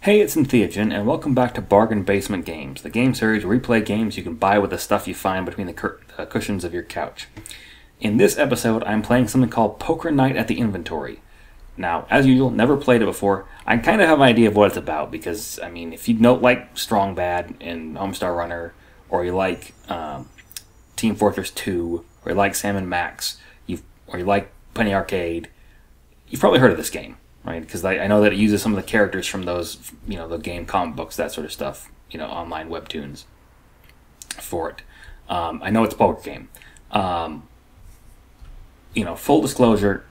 Hey, it's Entheogen, and welcome back to Bargain Basement Games, the game series where we play games you can buy with the stuff you find between the cushions of your couch. In this episode, I'm playing something called Poker Night at the Inventory. Now, as usual, never played it before. I kind of have an idea of what it's about, because, I mean, if you don't like Strong Bad and Homestar Runner, or you like Team Fortress 2, or you like Sam & Max, or you like Penny Arcade, you've probably heard of this game. Right, because I know that it uses some of the characters from those, the game comic books, that sort of stuff, online webtoons for it. I know it's a poker game. Full disclosure,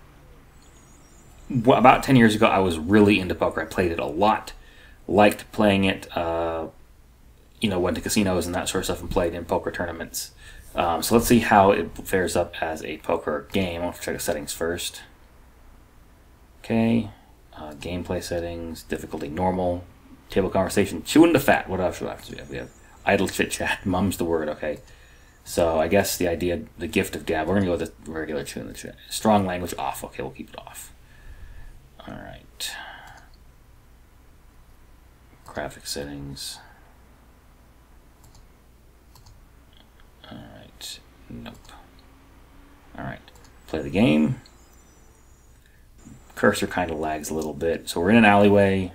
about 10 years ago, I was really into poker. I played it a lot, liked playing it, went to casinos and that sort of stuff and played in poker tournaments. So let's see how it fares up as a poker game. I'll check the settings first. Okay. Gameplay settings, difficulty normal, table conversation, chewing the fat. What else do we have? We have idle chit chat, mum's the word, okay. So I guess the gift of gab, we're going to go with the regular chewing the chat. Strong language off, okay, we'll keep it off. Alright. Graphic settings. Alright, nope. Alright, play the game. Cursor kind of lags a little bit. So we're in an alleyway.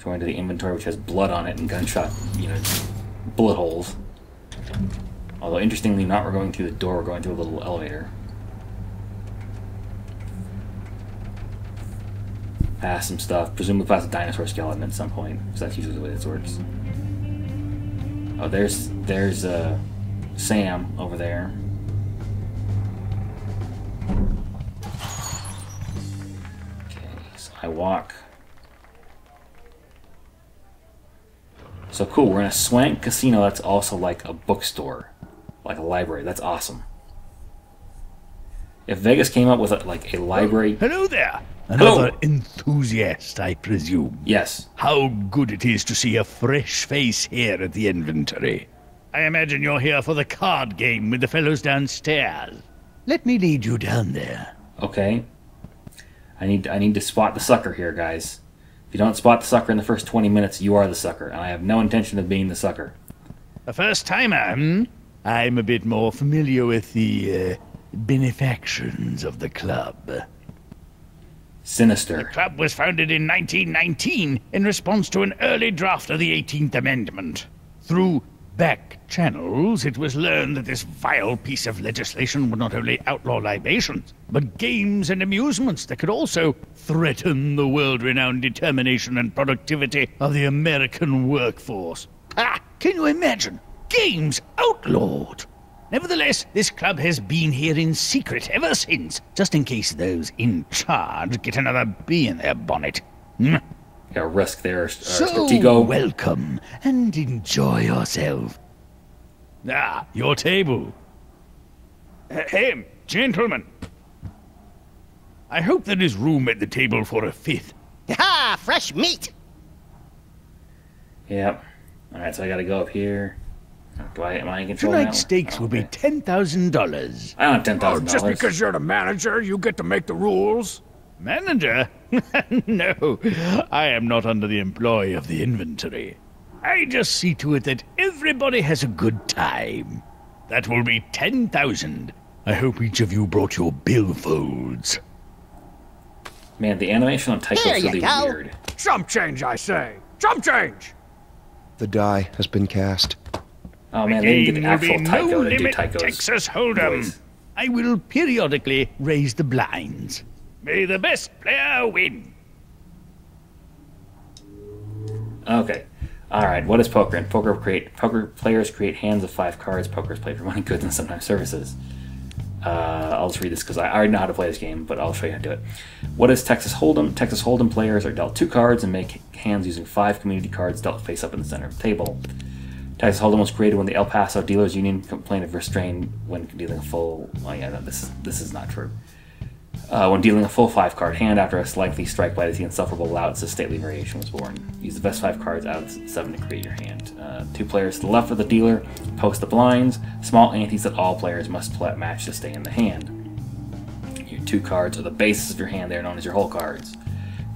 Going to the inventory, which has blood on it and gunshot, bullet holes. Although, interestingly, we're going through the door, we're going through a little elevator. Past some stuff, presumably past a dinosaur skeleton at some point, because that's usually the way this works. Oh, there's Sam over there. I walk. So cool, we're in a swank casino that's also like a bookstore, like a library. That's awesome. If Vegas came up with a library... Hello there! Another enthusiast, I presume. Yes. How good it is to see a fresh face here at the inventory. I imagine you're here for the card game with the fellows downstairs. Let me lead you down there. Okay. I need to spot the sucker here, guys. If you don't spot the sucker in the first 20 minutes, you are the sucker, and I have no intention of being the sucker. A first-timer, hmm? I'm a bit more familiar with the benefactions of the club. Sinister. The club was founded in 1919 in response to an early draft of the 18th Amendment. Through back channels, it was learned that this vile piece of legislation would not only outlaw libations, but games and amusements that could also threaten the world-renowned determination and productivity of the American workforce. Can you imagine? Games outlawed! Nevertheless, this club has been here in secret ever since, just in case those in charge get another bee in their bonnet. Got a risk there, So, Tycho. welcome, and enjoy yourself. Your table. Hey, gentlemen. I hope there is room at the table for a fifth. Ha! Fresh meat! Yep. Alright, so I gotta go up here. Am I in control Tonight's now? stakes will be $10,000. I don't have $10,000. Just because you're the manager, you get to make the rules? Manager? No, I am not under the employ of the inventory. I just see to it that everybody has a good time. That will be 10,000. I hope each of you brought your billfolds. Man, the animation on Tycho There is you really go. weird. Jump change, I say! Jump change! The die has been cast. Oh man, they didn't get the Game will actual be Tycho no to do limit Tycho's Texas Hold'em. voice. I will periodically raise the blinds. May the best player win. Okay. Alright, what is poker? In poker players create hands of 5 cards. Poker is played for money, goods, and sometimes services. I'll just read this because I already know how to play this game, but I'll show you how to do it. What is Texas Hold'em? Texas Hold'em players are dealt 2 cards and make hands using 5 community cards dealt face up in the center of the table. Texas Hold'em was created when the El Paso Dealers Union complained of restraint when dealing a full... Oh yeah, no, this is not true. When dealing a full 5-card hand after a slightly strike by the insufferable louds, a stately variation was born. Use the best 5 cards out of 7 to create your hand. 2 players to the left of the dealer post the blinds, small antes that all players must match to stay in the hand. Your 2 cards are the basis of your hand, they are known as your whole cards.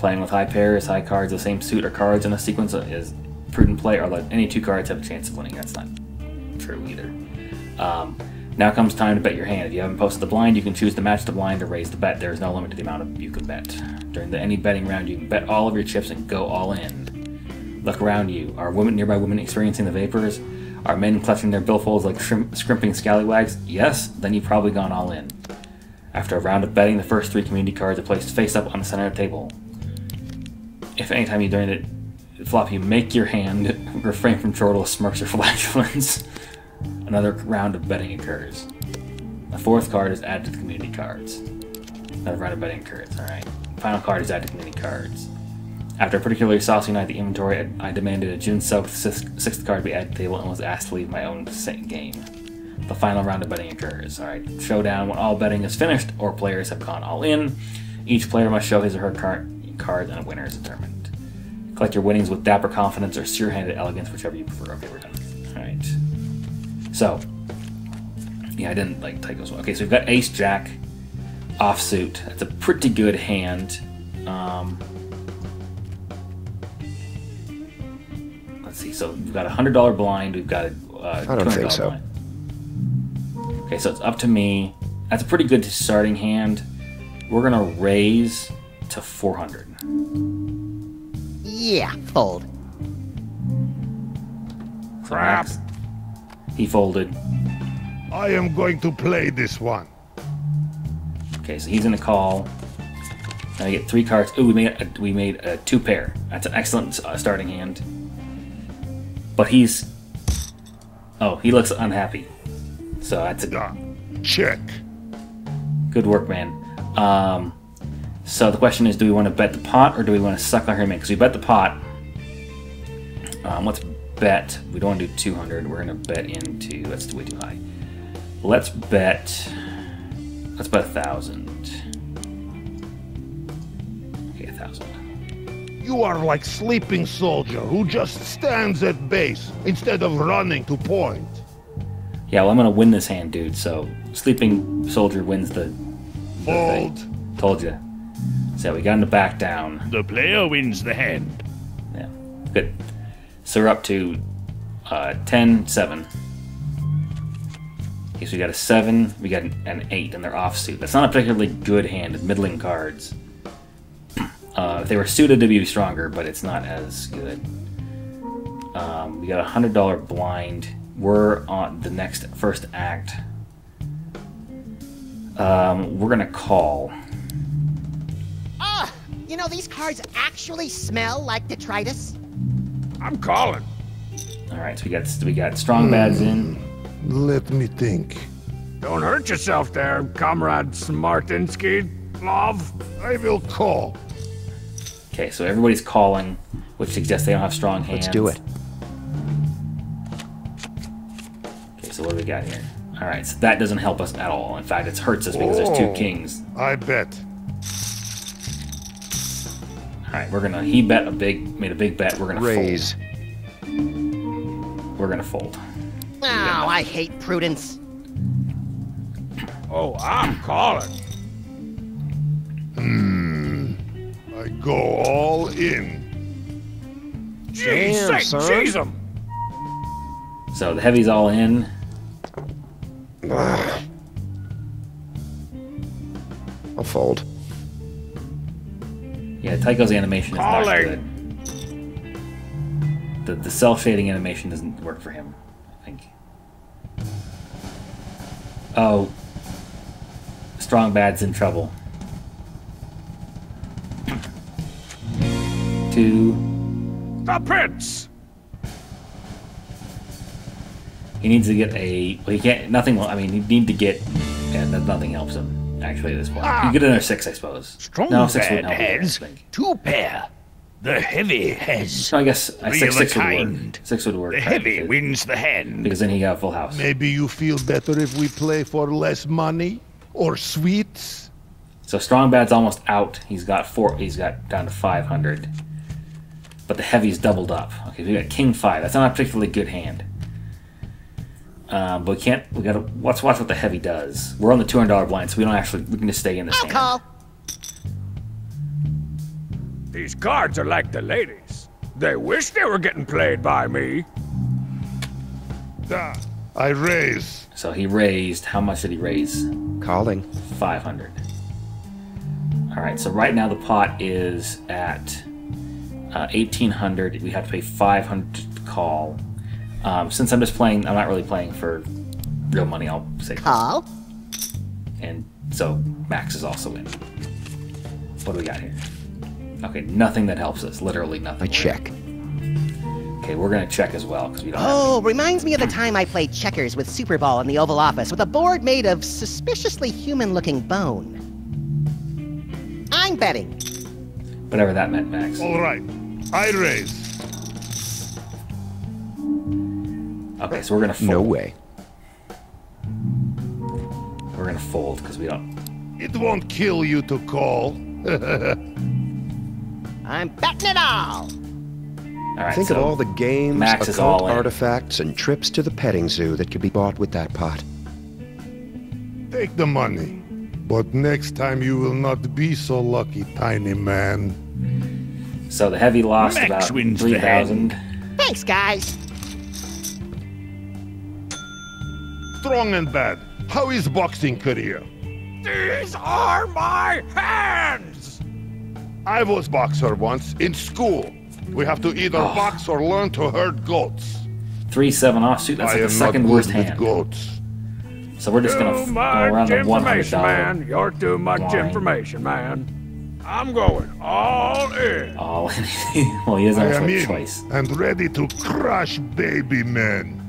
Playing with high pairs, high cards, the same suit or cards in a sequence is prudent play, or let any two cards have a chance of winning. That's not true either. Now comes time to bet your hand. If you haven't posted the blind, you can choose to match the blind or raise the bet. There is no limit to the amount you can bet. During any betting round, you can bet all of your chips and go all in. Look around you. Are nearby women experiencing the vapors? Are men clutching their billfolds like scrimping scallywags? Yes? Then you've probably gone all in. After a round of betting, the first 3 community cards are placed face up on the center of the table. If anytime you during the flop you make your hand, refrain from chortle, smirks, or flatulence, another round of betting occurs. The 4th card is added to the community cards. Another round of betting occurs. Alright. Final card is added to community cards. After a particularly saucy night at the inventory, I demanded a June 6th card be added to the table and was asked to leave my own game. The final round of betting occurs. Alright, showdown. When all betting is finished or players have gone all in, each player must show his or her card and a winner is determined. Collect your winnings with dapper confidence or sure-handed elegance, whichever you prefer. Okay, we're done. Alright. So, yeah, I didn't like Tycho's one. Okay, so we've got Ace Jack offsuit. That's a pretty good hand. Let's see. So we've got a $100 blind. We've got a I don't think so. blind. Okay, so it's up to me. That's a pretty good starting hand. We're gonna raise to 400. Yeah, fold. Crap. He folded. I am going to play this one. Okay, so he's gonna call. Now we get 3 cards. Ooh, we made a 2 pair. That's an excellent starting hand. But he's. Oh, he looks unhappy. So that's a Check. good work, man. So the question is, do we want to bet the pot or do we want to suck on him in? Because we bet the pot. Let's bet. We don't want to do 200. We're gonna bet into. That's way too high. Let's bet 1,000. Okay, 1,000. You are like sleeping soldier who just stands at base instead of running to point. Yeah, well, I'm gonna win this hand, dude. So sleeping soldier wins the Fold. thing. Told you. So we got him to back down. The player wins the hand. Yeah, good. So we're up to 10-7. Okay, so we got a 7, we got an 8, and they're offsuit. That's not a particularly good hand. It's middling cards. If they were suited, to be stronger, but it's not as good. We got a $100 blind. We're on the first act. We're gonna call. You know, these cards actually smell like detritus. I'm calling. All right, so we got strong bads in. Let me think. Don't hurt yourself there, Comrade Smartinsky, love. I will call. Okay, so everybody's calling, which suggests they don't have strong hands. Let's do it. Okay, so what do we got here? All right, so that doesn't help us at all. In fact, it hurts us because there's 2 kings. I bet. All right, he made a big bet. We're gonna Raise. fold. We're gonna fold. Oh, I hate prudence. Oh, I'm calling. I go all in. Jeez, Damn, say, son. jeez 'em. So the heavy's all in. I'll fold. Yeah, Tycho's animation is not Calling. good. The cell shading animation doesn't work for him, I think. Oh. Strong Bad's in trouble. 2. The Prince. He needs to get a. Well, he can't. Nothing. I mean, he need to get. Yeah, nothing helps him. Actually, at this point, you get another 6, I suppose. Strong No, 6 bad wouldn't help either, I has think. 2 pair. The heavy has So I guess three 6 of a would work. kind. 6 would work. The right, heavy because- wins the hand. Because then he got a full house. Maybe you feel better if we play for less money or sweets. So Strong Bad's almost out. He's got 4. He's got down to 500. But the heavy's doubled up. Okay, we got King 5. That's not a particularly good hand. But we can't. We gotta watch what the heavy does. We're on the $200 blind, so we don't actually. We can just stay in this I'll hand. call. These cards are like the ladies. They wish they were getting played by me. I raise. So he raised. How much did he raise? Calling. 500. All right. So right now the pot is at 1,800. We have to pay 500 to call. Since I'm just playing, I'm not really playing for real money. I'll say Call. And so Max is also in. What do we got here? Okay, nothing that helps us. Literally nothing. I check. Okay, we're gonna check as well because we don't. Oh, reminds me of the time I played checkers with Super Ball in the Oval Office with a board made of suspiciously human-looking bone. I'm betting. Whatever that meant, Max. All right. I raise. Okay, so we're gonna fold. No way. We're gonna fold because we don't. It won't kill you to call. I'm betting it all. All right. Think so of all the games, Max is occult all in. artifacts, and trips to the petting zoo that could be bought with that pot. Take the money. But next time you will not be so lucky, tiny man. So the heavy lost Max about wins the 3,000. Thanks, guys. Strong and bad. How is boxing career? These are my hands! I was boxer once in school. We have to either box or learn to herd goats. 3-7 offsuit. That's I like the am second not worst good with hand. goats. So we're just gonna Too go around much the information, $100 man. You're too much line. information, man. I'm going all in. All in. Well, he doesn't I have am a in choice. and ready to crush baby men.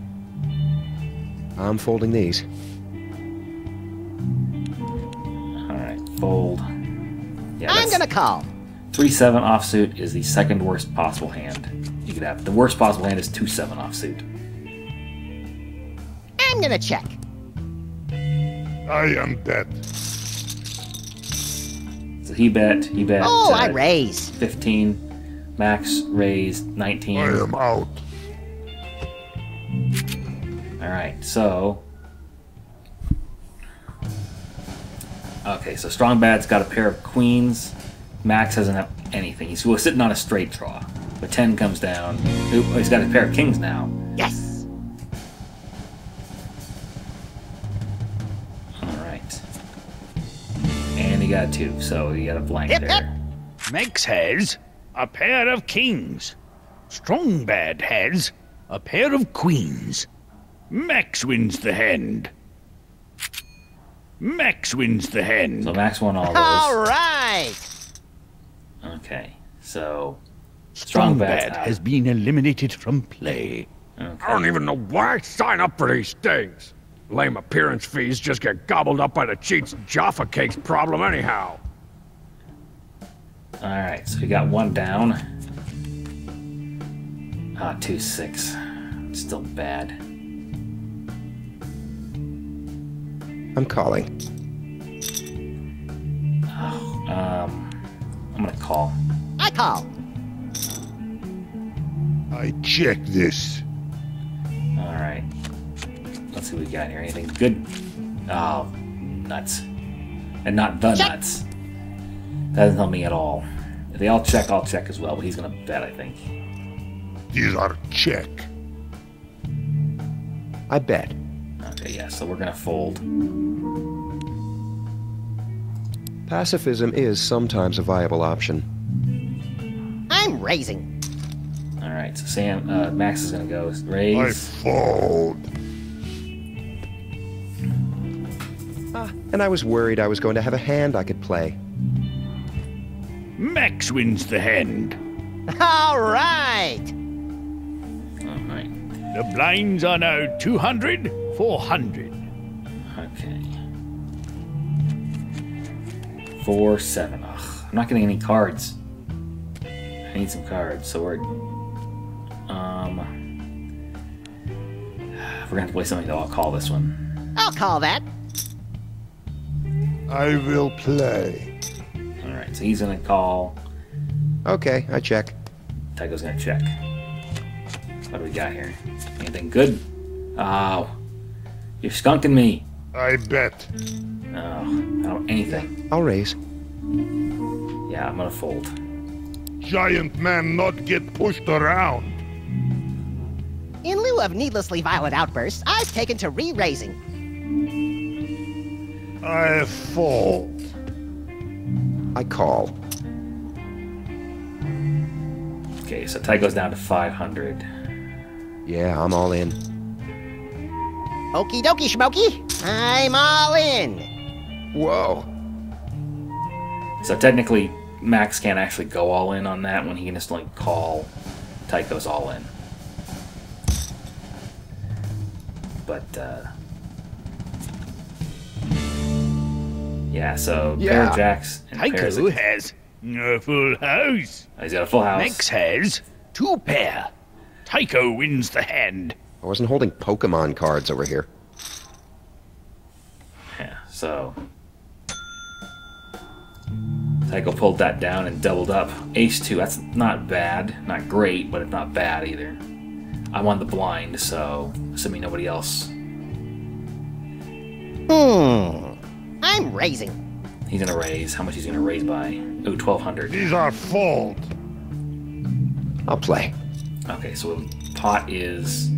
I'm folding these. All right, fold. Yeah, I'm that's gonna call. 3-7 offsuit is the second worst possible hand you could have. The worst possible hand is 2-7 offsuit. I'm gonna check. I am dead. So he bet. Oh, I raise. 15. Max raised 19. I am out. All right, so. Okay, so Strong Bad's got a pair of queens. Max doesn't have anything. He's sitting on a straight draw. But 10 comes down. Oop, he's got a pair of kings now. Yes. All right. And he got a 2, so he got a blank Yep, there. yep. Max has a pair of kings. Strongbad has a pair of queens. Max wins the hand. Max wins the hand. So Max won all All those. right. Okay, so Strong Bad's Strongbad out. has been eliminated from play. I don't even know why I sign up for these things. Lame appearance fees just get gobbled up by the cheats Jaffa Cakes problem anyhow. All right, so we got one down. 2-6. Still bad. I'm calling. I'm gonna call. I call. I check this. All right. Let's see what we got here. Anything good? Oh, nuts. And not the Check. nuts. That doesn't help me at all. If they all check, I'll check as well, but he's gonna bet, I think. These are check. I bet. Okay, yeah, so we're gonna fold. Pacifism is sometimes a viable option. I'm raising. All right, so Max is gonna go I raise. fold. And I was worried I was going to have a hand I could play. Max wins the hand. All right. All right. The blinds are now 200, 400. Okay. 4-7. Ugh, I'm not getting any cards. I need some cards, so we're gonna have to play something though. I'll call this one. I'll call that. I will play. All right, so he's gonna call. Okay, I check. Tycho's gonna check. What do we got here? Anything good? Oh, you're skunking me. I bet. Oh, I don't anything. I'll raise. Yeah, I'm gonna fold. Giant man not get pushed around. In lieu of needlessly violent outbursts, I've taken to re-raising. I fold. I call. Okay, so Tycho's down to 500. Yeah, I'm all in. Okie dokie, schmokey. I'm all in. Whoa. So technically, Max can't actually go all in on that when he can just like call Tycho's all in. But yeah, so pair of jacks and pairs Tycho of... has a full house. He's got a full house. Max has 2 pair. Tycho wins the hand. I wasn't holding Pokemon cards over here. Yeah, so Tycho pulled that down and doubled up. Ace 2, that's not bad. Not great, but it's not bad either. I'm on the blind, so assuming nobody else. I'm raising. He's gonna raise. How much he's gonna raise by? Ooh, 1,200. These are fold. I'll play. Okay, so pot is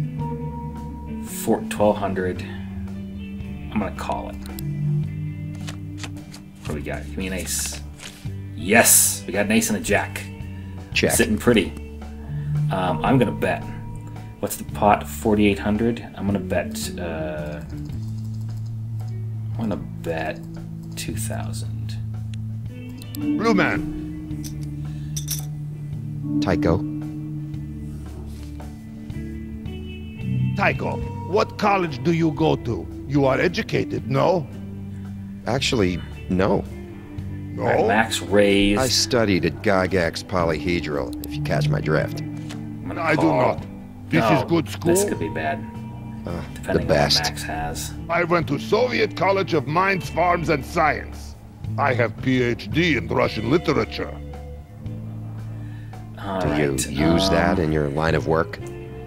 1,200. I'm gonna call it. What do we got? Give me an ace. Yes, we got an ace and a jack. Check. Sitting pretty. I'm gonna bet. What's the pot? 4,800. I'm gonna bet. I'm gonna bet 2,000. Blue man. Tycho. Tycho, what college do you go to? You are educated, no? Actually, no. No? All right, Max raise. I studied at Gygax Polyhedral, if you catch my drift. I'm gonna I do call. not. This is good school. This could be bad. The Depending on best. what Max has. I went to Soviet College of Mines, Farms, and Science. I have PhD in Russian literature. All Do right. you use that in your line of work?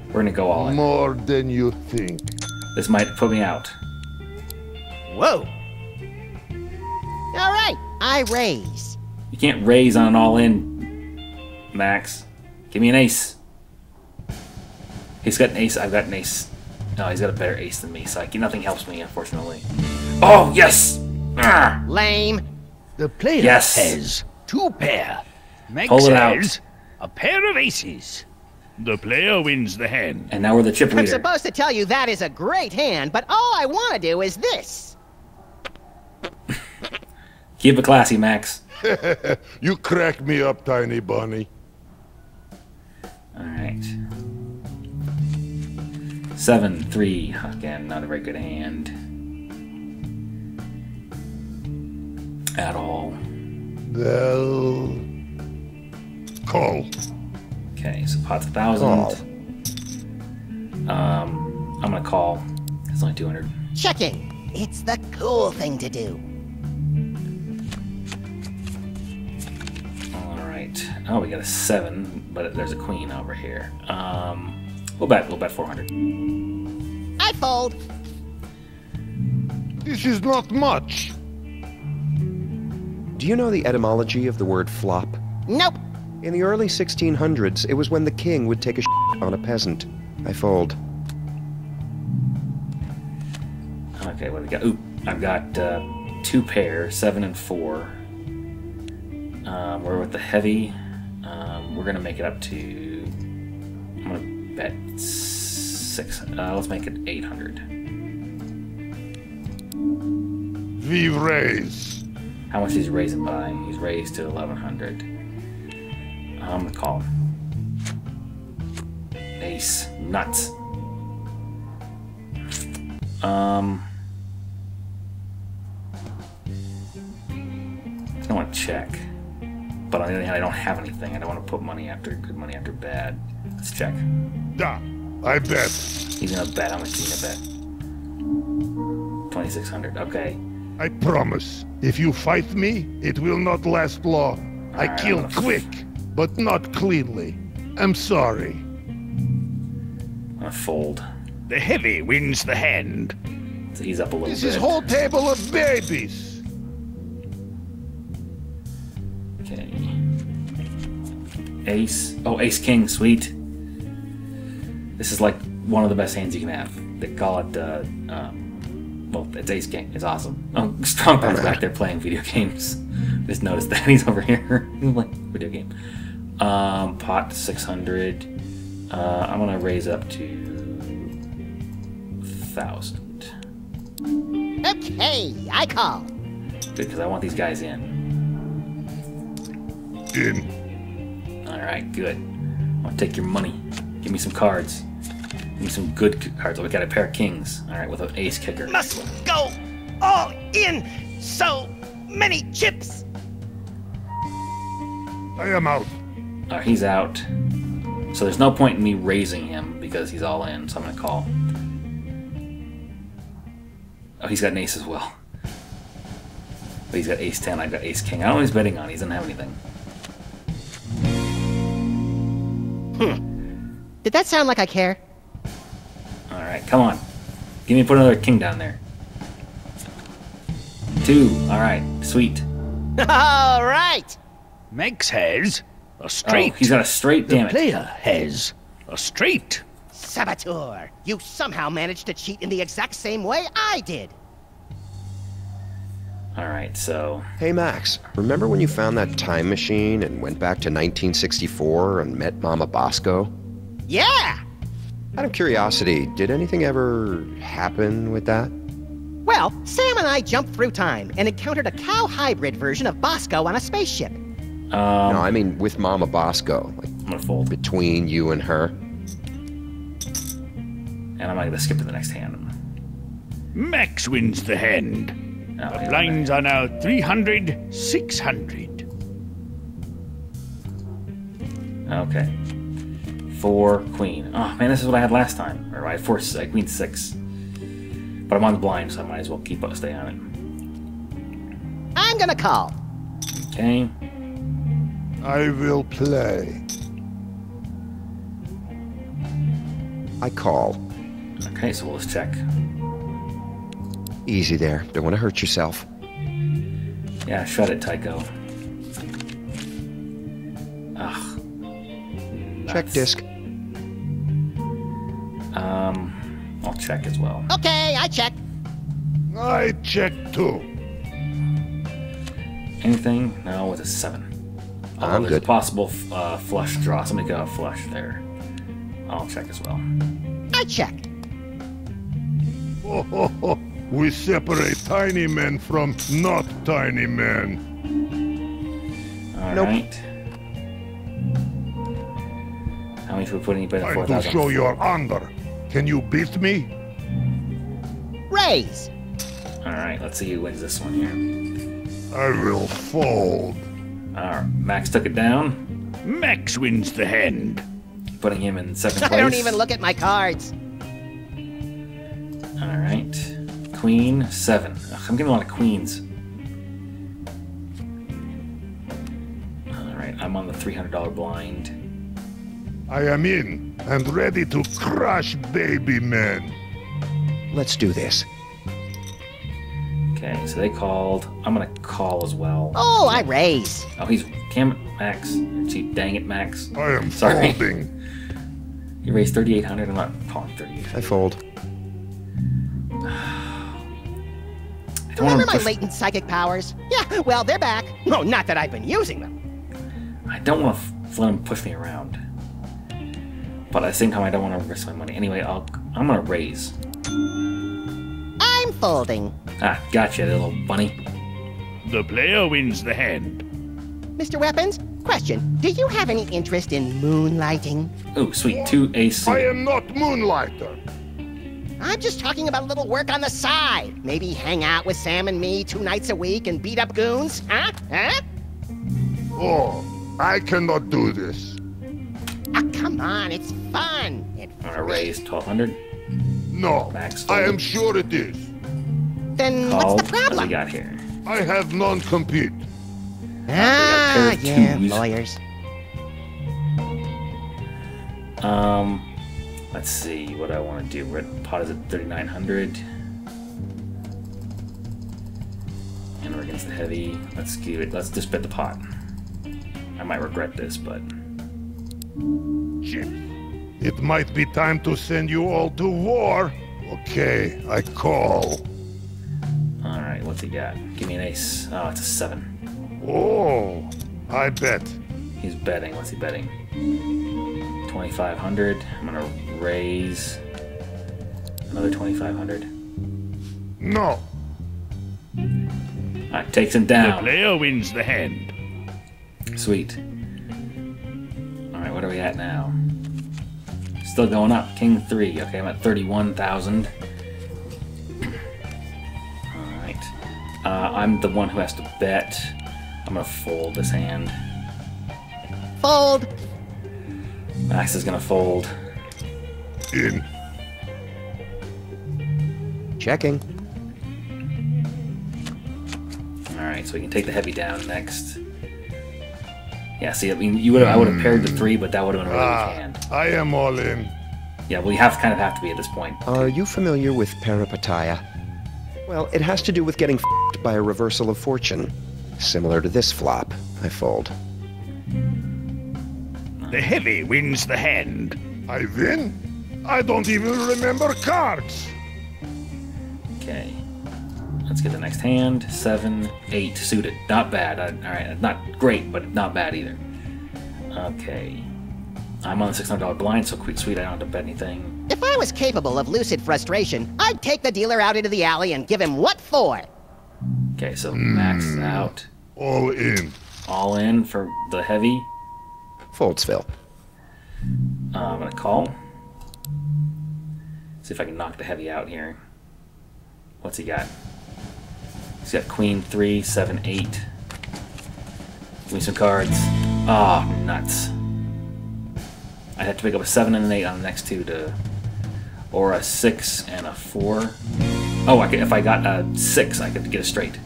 We're gonna go all in. More than you think. This might put me out. Whoa. All right, I raise. You can't raise on an all-in, Max. Give me an ace. He's got an ace. I've got an ace. No, he's got a better ace than me, so nothing helps me, unfortunately. Oh, yes! Ah! Lame. The player Yes. has 2 pair. Max Pull it out. has a pair of aces. The player wins the hand. And now we're the chip I'm leader. supposed to tell you that is a great hand, but all I want to do is this. Keep it classy, Max. You crack me up, tiny bunny. All right. 7-3. Again, not a very good hand. At all. Well... Call. Okay, so pot's 1,000. Call. I'm gonna call. It's only 200. Checking. It's the cool thing to do. All right. Oh, we got a 7, but there's a queen over here. We'll bet 400. I fold. This is not much. Do you know the etymology of the word flop? Nope. In the early 1600s, it was when the king would take a on a peasant. I fold. Okay, what do we got? Ooh, I've got 2 pair, 7 and 4. We're with the heavy. We're gonna make it up to. I'm gonna bet 6. Let's make it 800. We raise. How much is he raising by? He's raised to 1,100. I'm gonna call him. Ace. Nuts. I don't want to check. But on the other hand, I don't have anything. I don't want to put money after good money after bad. Let's check. Da. I bet. He's gonna bet. How much is he gonna bet? 2,600. Okay. I promise. If you fight me, it will not last long. I Alright, kill I'm gonna quick, but not cleanly. I'm sorry. I'm gonna fold. The heavy wins the hand. So he's up a little This bit. is whole table of babies. Okay. Ace. Oh, Ace King, sweet. This is like one of the best hands you can have. They call it, well, it's Ace King. It's awesome. Oh, Strong Power's back there playing video games. Just noticed that he's over here. He's like, video game. Pot 600. I'm gonna raise up to 1,000. Okay, I call. Good, because I want these guys in. Alright, good. I'll take your money. Give me some cards. Give me some good cards. Oh, we got a pair of kings. Alright, with an ace kicker. Must go all in. So many chips. I am out. Alright, he's out. So there's no point in me raising him because he's all in, so I'm gonna call. Oh, he's got an ace as well. But he's got ace 10, I've got ace king. I don't know what he's betting on. He doesn't have anything. Did that sound like I care? Alright, come on. Give me put another king down there. 2. Alright, sweet. All right. Max has a straight. Oh, he's got a straight, The damn it. player has a straight. Saboteur, you somehow managed to cheat in the exact same way I did. Alright, so... Hey, Max, remember when you found that time machine and went back to 1964 and met Mama Bosco? Yeah. Out of curiosity, did anything ever happen with that? Well, Sam and I jumped through time and encountered a cow hybrid version of Bosco on a spaceship. No, I mean with Mama Bosco. Like, I'm gonna fold. between you and her. And I'm gonna skip to the next hand. Max wins the hand. Oh, The yeah, blinds are now 300, 600. Okay. 4 queen. Oh man, this is what I had last time. Or I had 4 queen 6. But I'm on the blind, so I might as well stay on it. I'm gonna call. Okay. I will play. I call. Okay, so we'll just check. Easy there. Don't want to hurt yourself. Yeah, shut it, Tycho. Ugh. Check Nuts. disc. I'll check as well. Okay, I check. I check too. Anything? No, with a 7. Although I'm there's good. a possible flush draw. Somebody got a flush there. I'll check as well. I check. Ho, ho, ho. We separate tiny men from not tiny men. All Nope. right. How many should we put in? Time to 4,000. show you're under. Can you beat me? Raise. All right, let's see who wins this one here. I will fold. All right, Max took it down, Max wins the hand. putting him in 2nd place. I don't even look at my cards. All right, Queen 7. Ugh, I'm getting a lot of queens. All right, I'm on the $300 blind. I am in and ready to crush baby men. Let's do this. Okay, so they called. I'm gonna call as well. Oh, I raise. Oh, he's Max. Gee, dang it, Max. I am Sorry. folding. You raised 3,800. I'm not calling 3,800. I fold. I don't Remember want my to. latent psychic powers? Yeah, well, they're back. No, not that I've been using them. I don't want to let him push me around. But at the same time, I don't want to risk my money. Anyway, I'm gonna raise. I'm folding. Ah, gotcha, little bunny. The player wins the hand. Mr. Weapons, question. Do you have any interest in moonlighting? Ooh, sweet. 2 ace. I am not Moonlighter. I'm just talking about a little work on the side. Maybe hang out with Sam and me 2 nights a week and beat up goons? Huh? Huh? Oh, I cannot do this. Ah, come on, it's fun. I'm gonna raise 1,200. No, Max I fold. am sure it is. Then Called. what's the What do we problem? got here? I have non-compete. Ah, pair of yeah, twos. lawyers. Let's see what I want to do. Red pot is at 3,900. And we're against the heavy. Let's give it. Let's just bet the pot. I might regret this, but Chips. It might be time to send you all to war. Okay, I call. Alright, what's he got? Give me an ace. Oh, it's a 7. Oh, I bet. He's betting. What's he betting? 2,500. I'm gonna raise another 2,500. No. Alright, takes him The down. player wins the hand. Sweet. Alright, what are we at now? Still going up. King 3. Okay, I'm at 31,000. Alright. I'm the one who has to bet. I'm gonna fold this hand. Fold. Max is gonna fold. In. Checking. Alright, so we can take the heavy down next. Yeah, see, I mean, I would have paired the 3, but that would have been a really weak hand. I am all in. Yeah, well, you kind of have to be at this point. Are you familiar with peripatia? Well, it has to do with getting f***ed by a reversal of fortune. Similar to this flop. I fold. The heavy wins the hand. I win? I don't even remember cards. Okay. Let's get the next hand. 7, 8, suited. Not bad. Alright, not great, but not bad either. Okay. I'm on the $600 blind, so sweet, I don't have to bet anything. If I was capable of lucid frustration, I'd take the dealer out into the alley and give him what for. Okay, so max out. All in. All in for the heavy. Folds, Phil. I'm gonna call. See if I can knock the heavy out here. What's he got? He's got Queen 3, 7, 8. Give me some cards. Ah, oh, nuts. I have to pick up a 7 and an 8 on the next two to, or a 6 and a 4. Oh, if I got a 6, I could get a straight.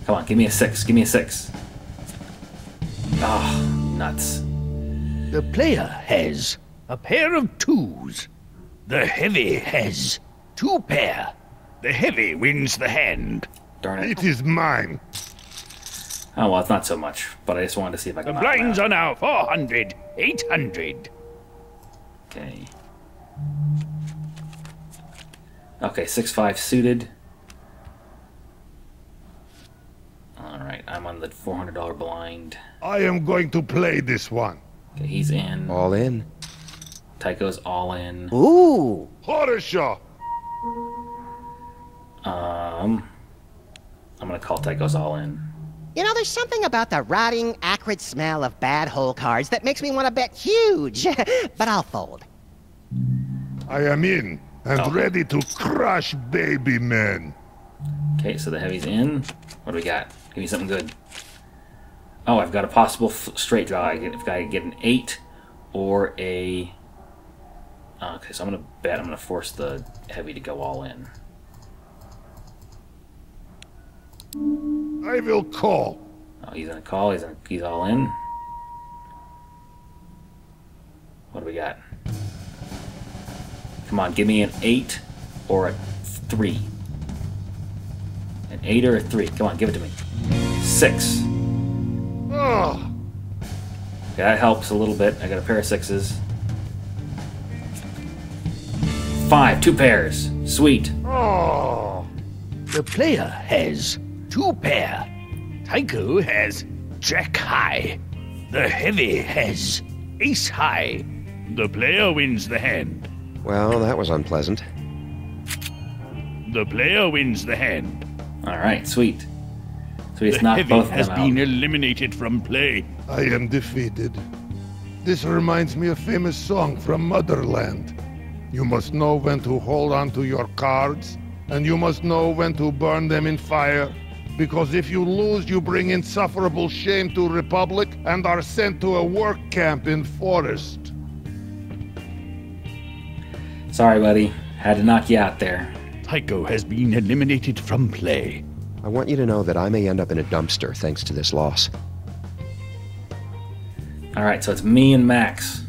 Come on, give me a 6. Give me a 6. Ah, oh, nuts. The player has a pair of 2s. The heavy has 2 pair. The heavy wins the hand. Darn it. It is mine. Oh, well, it's not so much, but I just wanted to see if I The could knock him blinds out. are now 400, 800. Okay. Okay, 6-5 suited. Alright, I'm on the $400 blind. I am going to play this one. Okay, he's in. All in. Tycho's all in. Ooh. Horisha. I'm gonna call Tycho's all in. You know, there's something about the rotting, acrid smell of bad hole cards that makes me want to bet huge. But I'll fold. I am in and ready to crush baby men. Okay, so the heavy's in. What do we got? Give me something good. Oh, I've got a possible straight draw. If I get an 8 or a... Okay, so I'm gonna bet. I'm gonna force the heavy to go all in. I will call. Oh, he's gonna call. He's all in. What do we got? Come on, give me an 8 or a 3. An 8 or a 3. Come on, give it to me. 6. Oh, Okay, that helps a little bit. I got a pair of 6s. 5, 2 pairs. Sweet. oh. The player has 2 pair. Tycho has Jack high. The heavy has Ace high. The player wins the hand. Well, that was unpleasant. The player wins the hand. Alright, sweet. So he's The knocked heavy both of has them been out. eliminated from play. I am defeated. This reminds me of a famous song from Motherland. You must know when to hold on to your cards, and you must know when to burn them in fire. Because if you lose, you bring insufferable shame to Republic and are sent to a work camp in forest. Sorry, buddy. Had to knock you out there. Tycho has been eliminated from play. I want you to know that I may end up in a dumpster thanks to this loss. Alright, so it's me and Max.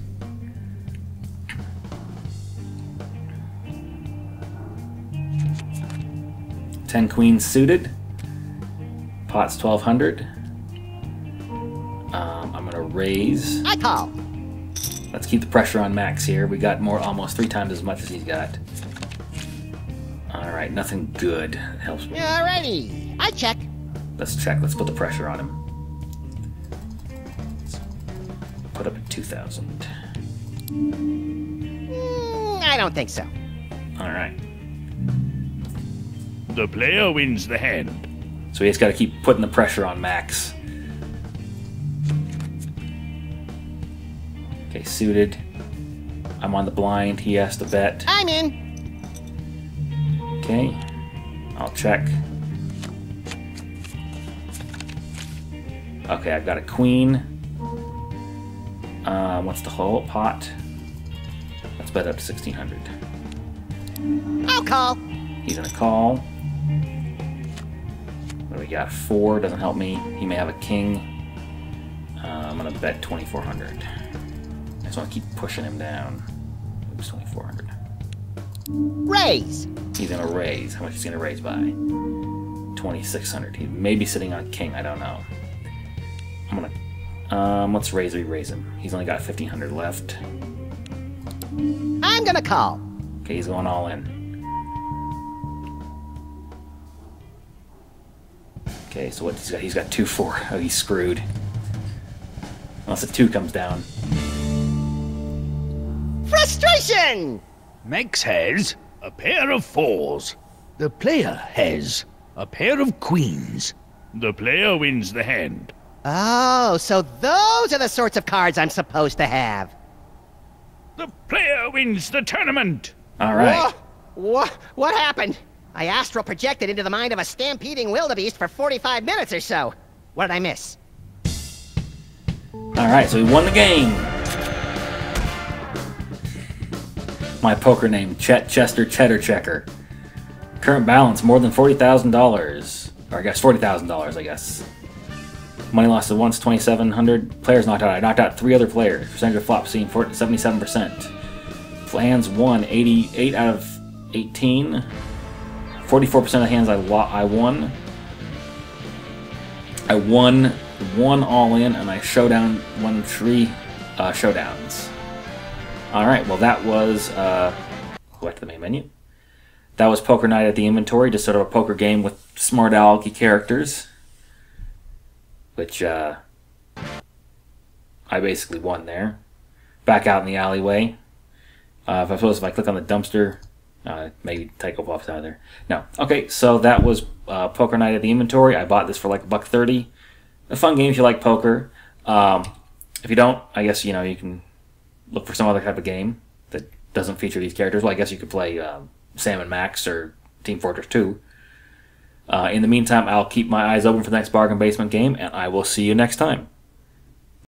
Ten queens suited. Pot's 1,200. I'm gonna raise. I call. Let's keep the pressure on Max here. We got almost 3 times as much as he's got. Alright, nothing good. Helps me. Alrighty, I check. Let's check. Let's put the pressure on him. Put up at 2,000. I don't think so. Alright. The player wins the hand. So we just got to keep putting the pressure on Max. Okay, suited. I'm on the blind. He has to bet. I'm in. Okay. I'll check. Okay, I've got a queen. What's the whole pot? Let's bet up to 1,600. I'll call. He's gonna call. What do we got? 4 doesn't help me. He may have a king. I'm gonna bet 2,400. I just want to keep pushing him down. Oops, 2,400. Raise. He's gonna raise. How much is he gonna raise by? 2,600. He may be sitting on a king. I don't know. I'm gonna. Let's raise him. He's only got 1,500 left. I'm gonna call. Okay, he's going all in. Okay, so what he's got? He's got 2-4. Oh, he's screwed. Unless a 2 comes down. Frustration! Max has a pair of 4s. The player has a pair of queens. The player wins the hand. Oh, so those are the sorts of cards I'm supposed to have. The player wins the tournament. All right. What happened? I astral projected into the mind of a stampeding wildebeest for 45 minutes or so. What did I miss? All right, so we won the game. My poker name, Chet Chester Cheddar Checker. Current balance, more than $40,000. Or I guess $40,000, I guess. Money lost at once, 2,700. Players knocked out. I knocked out 3 other players. Percentage of flop seen, 77%. Hands won, 88 out of 18. 44% of the hands I won. I won 1 all in, and I won 3 showdowns. Alright, well that was, go back to the main menu. That was Poker Night at the Inventory, just sort of a poker game with smart alecky characters. Which, I basically won there. Back out in the alleyway. If I click on the dumpster, maybe Tycho pops out of there. No. Okay, so that was Poker Night at the Inventory. I bought this for like $1.30. A fun game if you like poker. If you don't, I guess, you can look for some other type of game that doesn't feature these characters. Well, I guess you could play Sam and Max or Team Fortress 2. In the meantime, I'll keep my eyes open for the next bargain basement game, and I will see you next time.